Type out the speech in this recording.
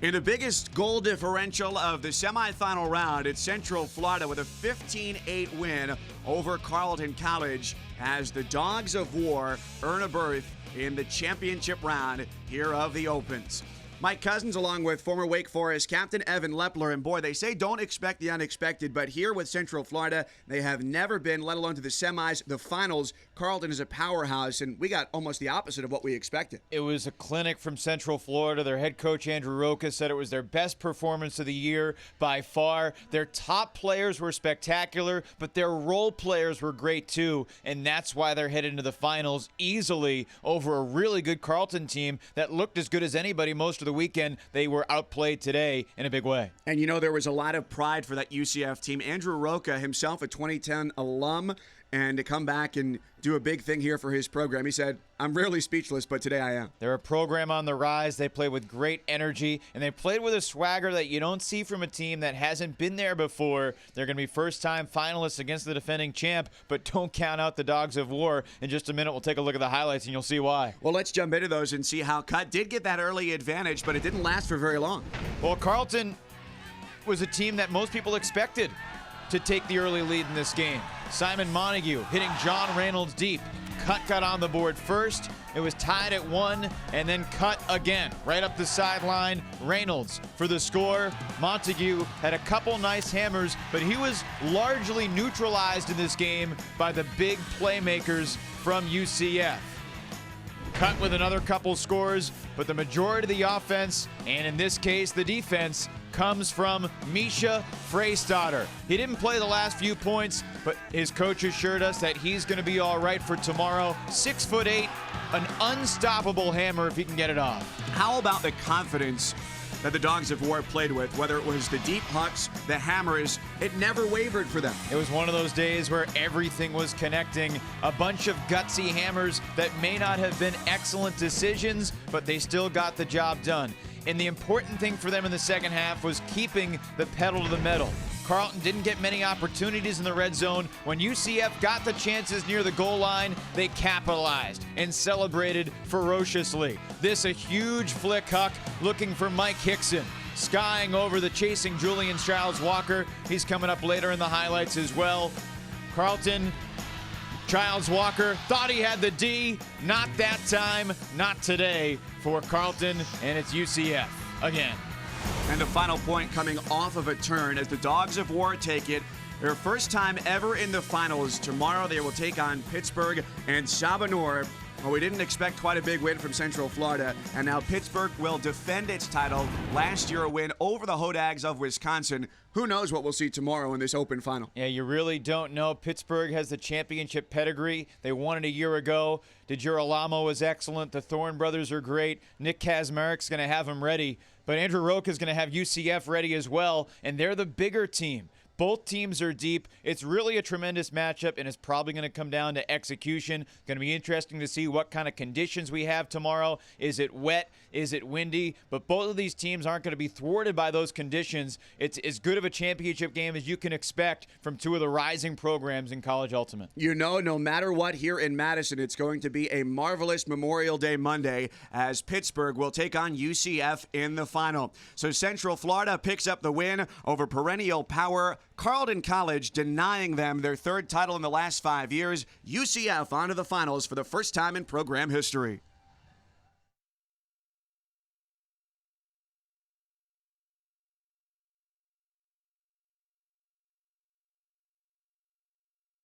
In the biggest goal differential of the semifinal round, it's Central Florida with a 15-8 win over Carleton College as the Dogs of War earn a berth in the championship round here of the Opens. Mike Cousins, along with former Wake Forest captain Evan Lepler, and boy, they say don't expect the unexpected, but here with Central Florida, they have never been, let alone to the semis, the finals. Carleton is a powerhouse, and we got almost the opposite of what we expected. It was a clinic from Central Florida. Their head coach, Andrew Roca, said it was their best performance of the year by far. Their top players were spectacular, but their role players were great too, and that's why they're headed into the finals easily over a really good Carleton team that looked as good as anybody most of the weekend. They were outplayed today in a big way. And you know, there was a lot of pride for that UCF team. Andrew Roca, himself a 2010 alum, and to come back and do a big thing here for his program. He said, I'm rarely speechless, but today I am. They're a program on the rise. They play with great energy, and they played with a swagger that you don't see from a team that hasn't been there before. They're going to be first-time finalists against the defending champ, but don't count out the Dogs of War. In just a minute, we'll take a look at the highlights, and you'll see why. Well, let's jump into those and see how Cut did get that early advantage, but it didn't last for very long. Well, Carleton was a team that most people expected to take the early lead in this game. Simon Montague hitting John Reynolds deep. Cut got on the board first. It was tied at 1, and then Cut again. Right up the sideline, Reynolds for the score. Montague had a couple nice hammers, but he was largely neutralized in this game by the big playmakers from UCF. Cut with another couple scores, but the majority of the offense, and in this case the defense, comes from Misha Freystadter. He didn't play the last few points, but his coach assured us that he's going to be all right for tomorrow. 6'8", an unstoppable hammer if he can get it off. How about the confidence that the Dogs of War played with? Whether it was the deep hucks, the hammers, it never wavered for them. It was one of those days where everything was connecting. A bunch of gutsy hammers that may not have been excellent decisions, but they still got the job done. And the important thing for them in the second half was keeping the pedal to the metal. Carleton didn't get many opportunities in the red zone. When UCF got the chances near the goal line, they capitalized and celebrated ferociously. This a huge flick huck looking for Mike Hickson. Skying over the chasing Julian Childs-Walker. He's coming up later in the highlights as well. Carleton, Childs-Walker thought he had the D. Not that time, not today for Carleton, and it's UCF again. And the final point coming off of a turn as the Dogs of War take it. Their first time ever in the finals. Tomorrow they will take on Pittsburgh and Sabanor. Well, we didn't expect quite a big win from Central Florida, and now Pittsburgh will defend its title. Last year a win over the Hodags of Wisconsin. Who knows what we'll see tomorrow in this open final? Yeah, you really don't know. Pittsburgh has the championship pedigree. They won it a year ago. DiGirolamo was excellent. The Thorne brothers are great. Nick Kazmarek's going to have them ready. But Andrew Roca is going to have UCF ready as well, and they're the bigger team. Both teams are deep. It's really a tremendous matchup, and it's probably going to come down to execution. Going to be interesting to see what kind of conditions we have tomorrow. Is it wet? Is it windy? But both of these teams aren't going to be thwarted by those conditions. It's as good of a championship game as you can expect from two of the rising programs in college ultimate. You know, no matter what here in Madison, it's going to be a marvelous Memorial Day Monday as Pittsburgh will take on UCF in the final. So Central Florida picks up the win over perennial power Carleton College, denying them their third title in the last 5 years. UCF onto the finals for the first time in program history.